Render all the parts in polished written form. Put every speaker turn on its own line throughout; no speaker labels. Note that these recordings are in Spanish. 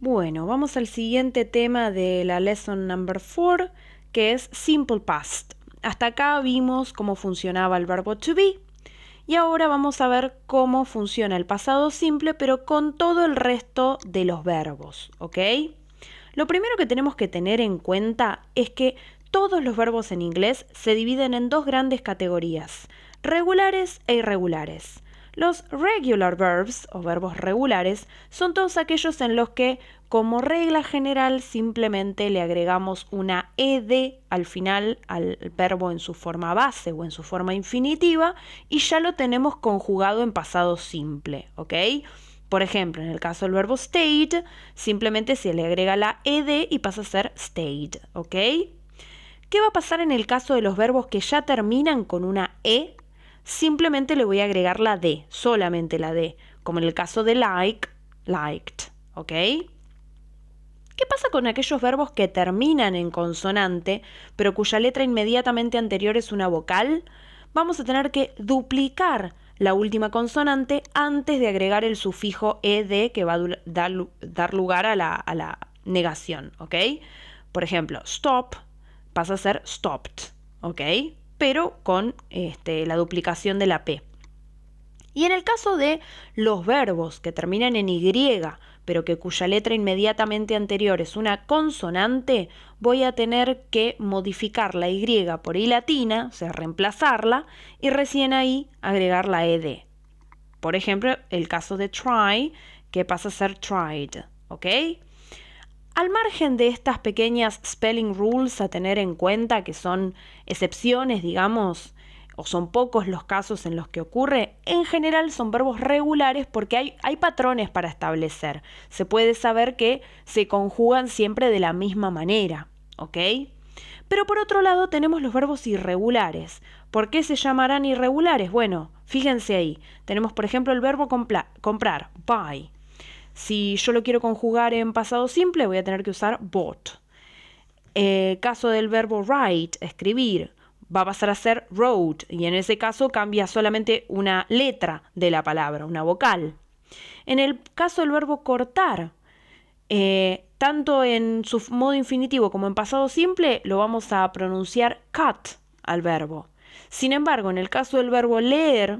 Bueno, vamos al siguiente tema de la lesson number 4, que es simple past. Hasta acá vimos cómo funcionaba el verbo to be y ahora vamos a ver cómo funciona el pasado simple, pero con todo el resto de los verbos, ¿ok? Lo primero que tenemos que tener en cuenta es que todos los verbos en inglés se dividen en dos grandes categorías, regulares e irregulares. Los regular verbs, o verbos regulares, son todos aquellos en los que, como regla general, simplemente le agregamos una ed al final al verbo en su forma base o en su forma infinitiva y ya lo tenemos conjugado en pasado simple, ¿ok? Por ejemplo, en el caso del verbo stayed, simplemente se le agrega la ed y pasa a ser stayed, ¿ok? ¿Qué va a pasar en el caso de los verbos que ya terminan con una e? Simplemente le voy a agregar la d, solamente la d, como en el caso de like, liked, ¿ok? ¿Qué pasa con aquellos verbos que terminan en consonante, pero cuya letra inmediatamente anterior es una vocal? Vamos a tener que duplicar la última consonante antes de agregar el sufijo ed que va a dar lugar a la negación, ¿ok? Por ejemplo, stop pasa a ser stopped, ¿ok? Pero con la duplicación de la P. Y en el caso de los verbos que terminan en Y, pero que cuya letra inmediatamente anterior es una consonante, voy a tener que modificar la Y por I latina, o sea, reemplazarla, y recién ahí agregar la ED. Por ejemplo, el caso de try, que pasa a ser tried, ¿ok? Al margen de estas pequeñas spelling rules a tener en cuenta, que son excepciones, digamos, o son pocos los casos en los que ocurre, en general son verbos regulares porque hay patrones para establecer. Se puede saber que se conjugan siempre de la misma manera, ¿ok? Pero por otro lado tenemos los verbos irregulares. ¿Por qué se llamarán irregulares? Bueno, fíjense ahí. Tenemos por ejemplo el verbo comprar, buy. Si yo lo quiero conjugar en pasado simple, voy a tener que usar bought. Caso del verbo write, escribir, va a pasar a ser wrote, y en ese caso cambia solamente una letra de la palabra, una vocal. En el caso del verbo cortar, tanto en su modo infinitivo como en pasado simple, lo vamos a pronunciar cut al verbo. Sin embargo, en el caso del verbo leer,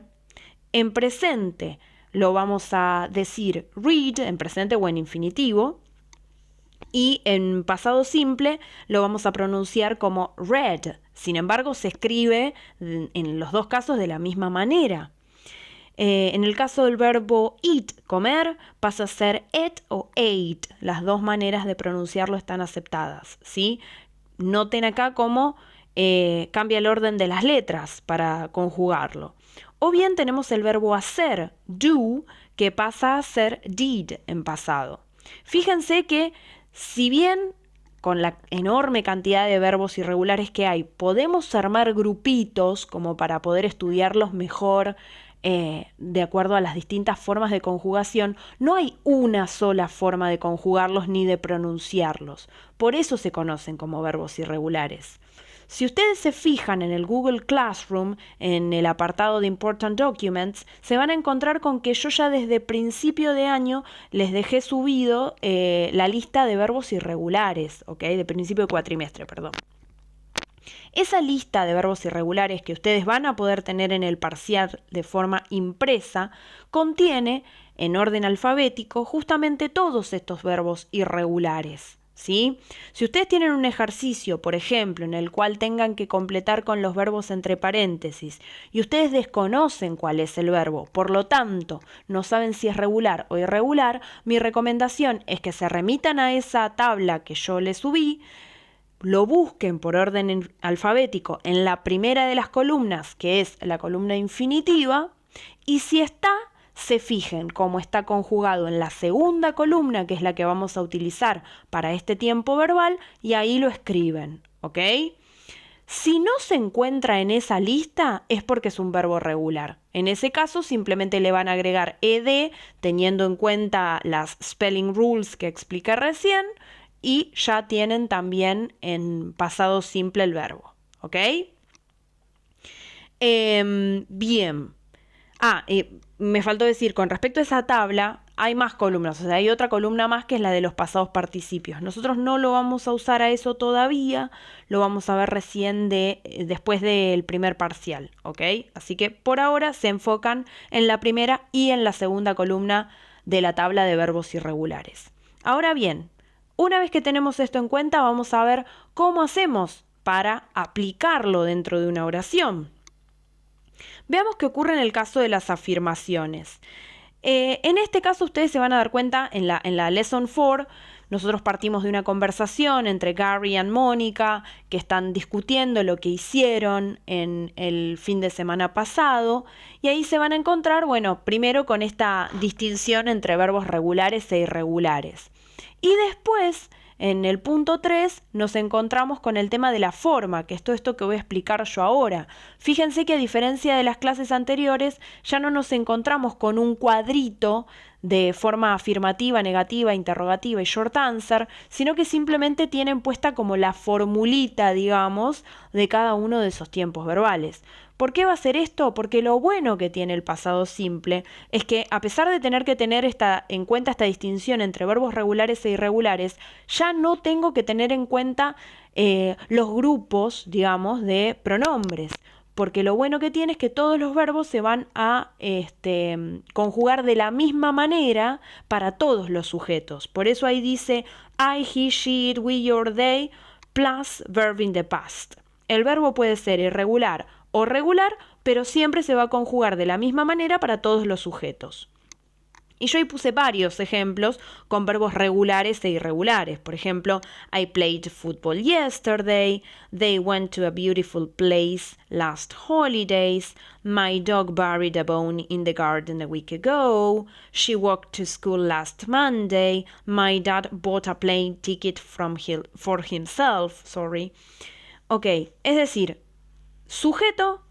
en presente lo vamos a decir read, en presente o en infinitivo, y en pasado simple lo vamos a pronunciar como read. Sin embargo, se escribe en los dos casos de la misma manera. En el caso del verbo eat, comer, pasa a ser ate o ate. Las dos maneras de pronunciarlo están aceptadas, ¿sí? Noten acá cómo cambia el orden de las letras para conjugarlo. O bien tenemos el verbo hacer, do, que pasa a ser did en pasado. Fíjense que si bien con la enorme cantidad de verbos irregulares que hay, podemos armar grupitos como para poder estudiarlos mejor de acuerdo a las distintas formas de conjugación, no hay una sola forma de conjugarlos ni de pronunciarlos. Por eso se conocen como verbos irregulares. Si ustedes se fijan en el Google Classroom, en el apartado de Important Documents, se van a encontrar con que yo ya desde principio de año les dejé subido la lista de verbos irregulares, ¿ok? De principio de cuatrimestre, perdón. Esa lista de verbos irregulares que ustedes van a poder tener en el parcial de forma impresa contiene, en orden alfabético, justamente todos estos verbos irregulares. ¿Sí? Si ustedes tienen un ejercicio, por ejemplo, en el cual tengan que completar con los verbos entre paréntesis y ustedes desconocen cuál es el verbo, por lo tanto, no saben si es regular o irregular, mi recomendación es que se remitan a esa tabla que yo les subí, lo busquen por orden alfabético en la primera de las columnas, que es la columna infinitiva, y si está, se fijen cómo está conjugado en la segunda columna, que es la que vamos a utilizar para este tiempo verbal, y ahí lo escriben, ¿ok? Si no se encuentra en esa lista, es porque es un verbo regular. En ese caso, simplemente le van a agregar ed, teniendo en cuenta las spelling rules que expliqué recién, y ya tienen también en pasado simple el verbo, ¿ok? Bien. Me faltó decir, con respecto a esa tabla, hay más columnas, o sea, hay otra columna más que es la de los pasados participios. Nosotros no lo vamos a usar a eso todavía, lo vamos a ver recién después del primer parcial, ¿ok? Así que por ahora se enfocan en la primera y en la segunda columna de la tabla de verbos irregulares. Ahora bien, una vez que tenemos esto en cuenta, vamos a ver cómo hacemos para aplicarlo dentro de una oración. Veamos qué ocurre en el caso de las afirmaciones. En este caso ustedes se van a dar cuenta en la Lesson 4, nosotros partimos de una conversación entre Gary y Mónica que están discutiendo lo que hicieron en el fin de semana pasado y ahí se van a encontrar, bueno, primero con esta distinción entre verbos regulares e irregulares. Y después, en el punto 3, nos encontramos con el tema de la forma, que es todo esto que voy a explicar yo ahora. Fíjense que a diferencia de las clases anteriores, ya no nos encontramos con un cuadrito de forma afirmativa, negativa, interrogativa y short answer, sino que simplemente tienen puesta como la formulita, digamos, de cada uno de esos tiempos verbales. ¿Por qué va a ser esto? Porque lo bueno que tiene el pasado simple es que a pesar de tener que tener en cuenta esta distinción entre verbos regulares e irregulares, ya no tengo que tener en cuenta los grupos, digamos, de pronombres. Porque lo bueno que tiene es que todos los verbos se van a conjugar de la misma manera para todos los sujetos. Por eso ahí dice I, he, she, it, we, your, they, plus verb in the past. El verbo puede ser irregular o regular, pero siempre se va a conjugar de la misma manera para todos los sujetos. Y yo ahí puse varios ejemplos con verbos regulares e irregulares. Por ejemplo, I played football yesterday, they went to a beautiful place last holidays, my dog buried a bone in the garden a week ago, she walked to school last Monday, my dad bought a plane ticket for himself. Ok, es decir, sujeto,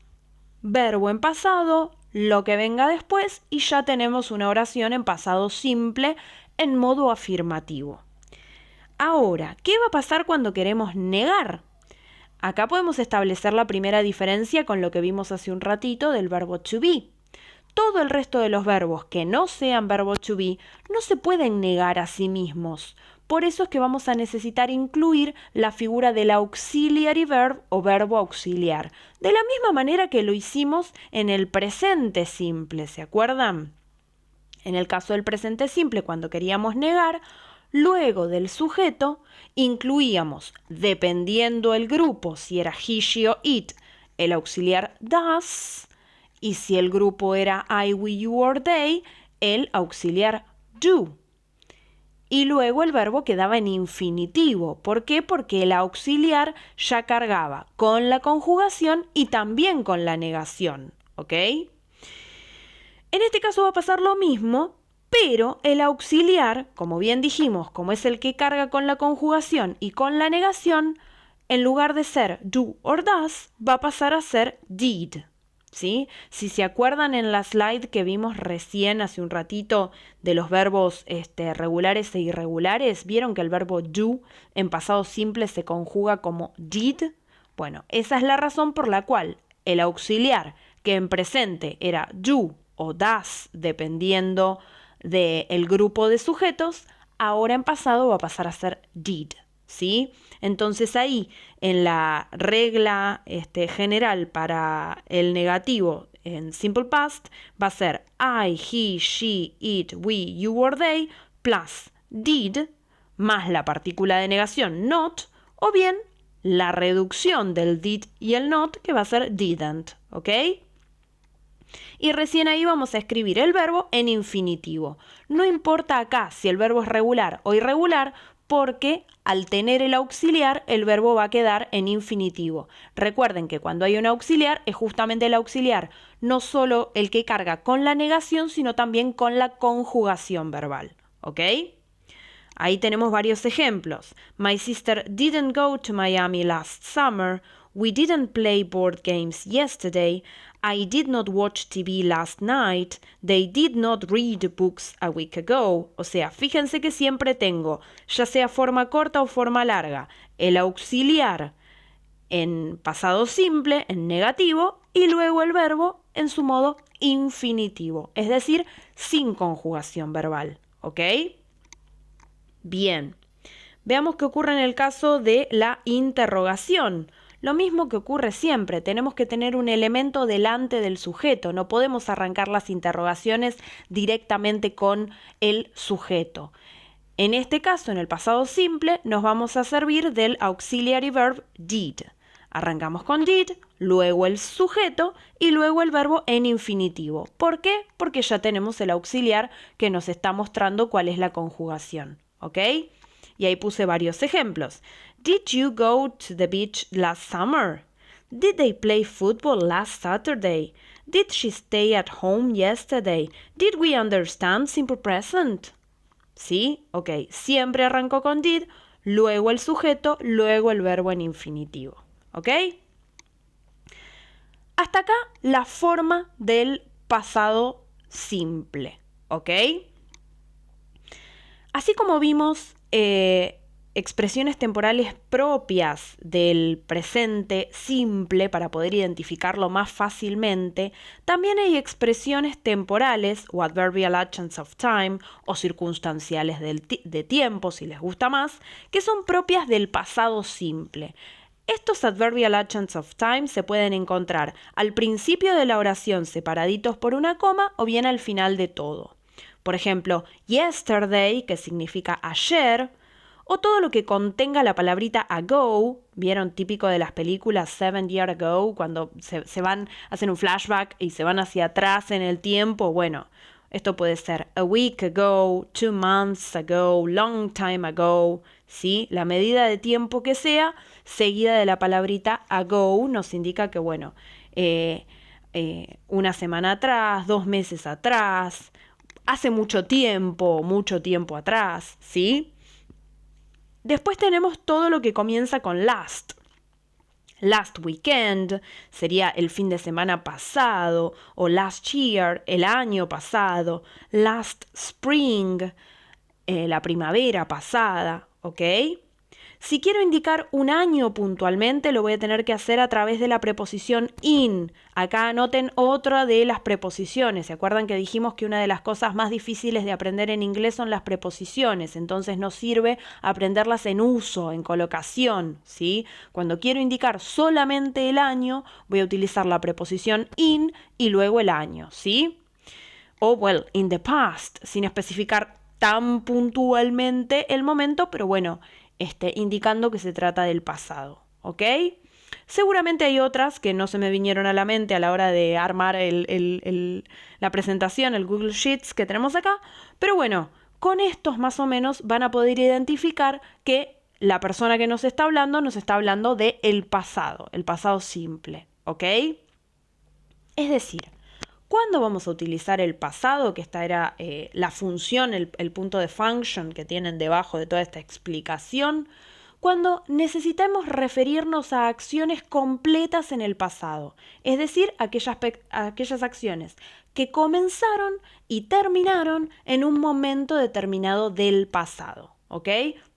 verbo en pasado, lo que venga después y ya tenemos una oración en pasado simple en modo afirmativo. Ahora, ¿qué va a pasar cuando queremos negar? Acá podemos establecer la primera diferencia con lo que vimos hace un ratito del verbo to be. Todo el resto de los verbos que no sean verbo to be no se pueden negar a sí mismos. Por eso es que vamos a necesitar incluir la figura del auxiliary verb o verbo auxiliar, de la misma manera que lo hicimos en el presente simple, ¿se acuerdan? En el caso del presente simple, cuando queríamos negar, luego del sujeto incluíamos, dependiendo el grupo, si era he, she o it, el auxiliar does, y si el grupo era I, we, you or they, el auxiliar do. Y luego el verbo quedaba en infinitivo. ¿Por qué? Porque el auxiliar ya cargaba con la conjugación y también con la negación. ¿Ok? En este caso va a pasar lo mismo, pero el auxiliar, como bien dijimos, como es el que carga con la conjugación y con la negación, en lugar de ser do or does, va a pasar a ser did. ¿Sí? Si se acuerdan en la slide que vimos recién hace un ratito de los verbos regulares e irregulares, ¿vieron que el verbo do en pasado simple se conjuga como did? Bueno, esa es la razón por la cual el auxiliar que en presente era do o does, dependiendo del grupo de sujetos, ahora en pasado va a pasar a ser did. ¿Sí? Entonces ahí en la regla general para el negativo en simple past va a ser I, he, she, it, we, you or they plus did más la partícula de negación not o bien la reducción del did y el not que va a ser didn't, ¿ok? Y recién ahí vamos a escribir el verbo en infinitivo. No importa acá si el verbo es regular o irregular, porque al tener el auxiliar, el verbo va a quedar en infinitivo. Recuerden que cuando hay un auxiliar, es justamente el auxiliar, no solo el que carga con la negación, sino también con la conjugación verbal. ¿Ok? Ahí tenemos varios ejemplos. My sister didn't go to Miami last summer. We didn't play board games yesterday. I did not watch TV last night. They did not read books a week ago. O sea, fíjense que siempre tengo, ya sea forma corta o forma larga, el auxiliar en pasado simple, en negativo, y luego el verbo en su modo infinitivo, es decir, sin conjugación verbal, ¿ok? Bien, veamos qué ocurre en el caso de la interrogación. Lo mismo que ocurre siempre, tenemos que tener un elemento delante del sujeto, no podemos arrancar las interrogaciones directamente con el sujeto. En este caso, en el pasado simple, nos vamos a servir del auxiliary verb did. Arrancamos con did, luego el sujeto y luego el verbo en infinitivo. ¿Por qué? Porque ya tenemos el auxiliar que nos está mostrando cuál es la conjugación, ¿ok? Y ahí puse varios ejemplos. Did you go to the beach last summer? Did they play football last Saturday? Did she stay at home yesterday? Did we understand simple present? ¿Sí? Ok. Siempre arranco con did, luego el sujeto, luego el verbo en infinitivo. ¿Ok? Hasta acá la forma del pasado simple. ¿Ok? Así como vimos expresiones temporales propias del presente simple para poder identificarlo más fácilmente, también hay expresiones temporales o adverbial actions of time o circunstanciales de tiempo, si les gusta más, que son propias del pasado simple. Estos adverbial actions of time se pueden encontrar al principio de la oración separaditos por una coma o bien al final de todo. Por ejemplo, yesterday, que significa ayer, o todo lo que contenga la palabrita ago, ¿vieron? Típico de las películas 7 Years Ago, cuando se van, hacen un flashback y se van hacia atrás en el tiempo. Bueno, esto puede ser a week ago, 2 months ago, long time ago, ¿sí? La medida de tiempo que sea, seguida de la palabrita ago, nos indica que, bueno, una semana atrás, 2 meses atrás, hace mucho tiempo atrás, ¿sí? Después tenemos todo lo que comienza con last. Last weekend sería el fin de semana pasado, o last year, el año pasado, last spring, la primavera pasada, ¿ok? Si quiero indicar un año puntualmente, lo voy a tener que hacer a través de la preposición in. Acá anoten otra de las preposiciones. ¿Se acuerdan que dijimos que una de las cosas más difíciles de aprender en inglés son las preposiciones? Entonces nos sirve aprenderlas en uso, en colocación, ¿sí? Cuando quiero indicar solamente el año, voy a utilizar la preposición in y luego el año, ¿sí? O, well, in the past, sin especificar tan puntualmente el momento, pero bueno, indicando que se trata del pasado, ¿ok? Seguramente hay otras que no se me vinieron a la mente a la hora de armar la presentación, el Google Sheets que tenemos acá, pero bueno, con estos más o menos van a poder identificar que la persona que nos está hablando de el pasado simple, ¿ok? Es decir, ¿cuándo vamos a utilizar el pasado? Que esta era la función, el punto de function que tienen debajo de toda esta explicación. Cuando necesitamos referirnos a acciones completas en el pasado, es decir, aquellas acciones que comenzaron y terminaron en un momento determinado del pasado, ¿ok?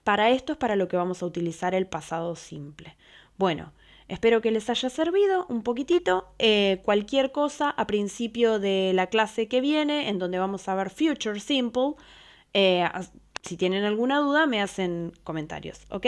Para esto es para lo que vamos a utilizar el pasado simple. Bueno, espero que les haya servido un poquitito. Cualquier cosa a principio de la clase que viene, en donde vamos a ver Future Simple, si tienen alguna duda me hacen comentarios, ¿ok?